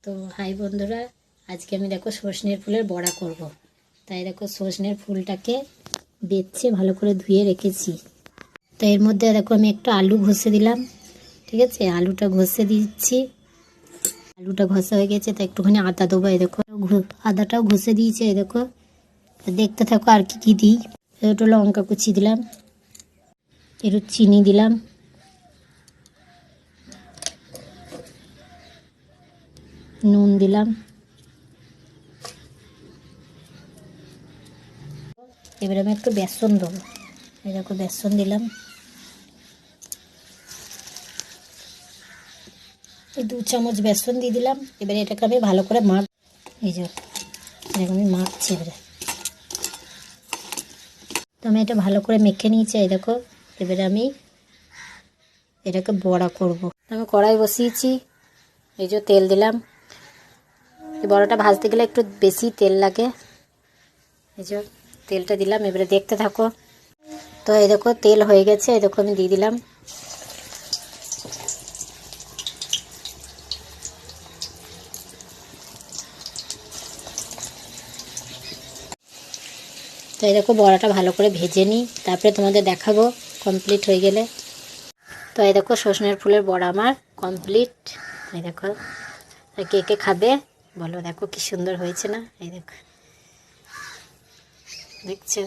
তো হাই বন্ধুরা, আজকে আমি দেখো সজনের ফুলের বড়া করব। তাই দেখো সজনের ফুলটাকে বেছে ভালো করে ধুয়ে রেখেছি। তো এর মধ্যে দেখো আমি একটু আলু ঘষে দিলাম। ঠিক আছে, আলুটা ঘষে দিচ্ছি। আলুটা ঘষা হয়ে গেছে, তো একটুখানি আদা দেবো। এই দেখো আদাটাও ঘষে দিয়েছে। এই দেখো, দেখতে থাকো আর কি কি দিই। একটু লঙ্কা কুচি দিলাম, একটু চিনি দিলাম, নুন দিলাম। এবার আমি একটু বেসন দেবো। এই দেখো বেসন দিলাম, এই 2 চামচ বেসন দিয়ে দিলাম। এবারে এটাকে আমি ভালো করে এই যে এরকম আমি মাখছি। তো আমি এটা ভালো করে মেখে নিয়েছি। এই দেখো, এবারে আমি এটাকে বড়া করব। আমি কড়াই বসিয়েছি, এই যে তেল দিলাম। এই বড়াটা ভাজতে গেলে একটু বেশি তেল লাগে। এই যে তেলটা দিলাম, এবারে দেখতে থাকো। তো এই দেখো তেল হয়ে গেছে। এই দেখো আমি দিয়ে দিলাম। তো এই দেখো বড়াটা ভালো করে ভেজে নিই, তারপরে তোমাদের দেখাবো কমপ্লিট হয়ে গেলে। তো এই দেখো সজনের ফুলের বড়া আমার কমপ্লিট। এই দেখো, কে কে খাবে বলো। দেখো কি সুন্দর হয়েছে না? এই দেখো, দেখছো?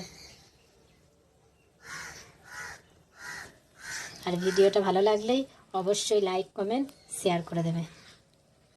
আর ভিডিওটা ভালো লাগলেই অবশ্যই লাইক, কমেন্ট, শেয়ার করে দেবে।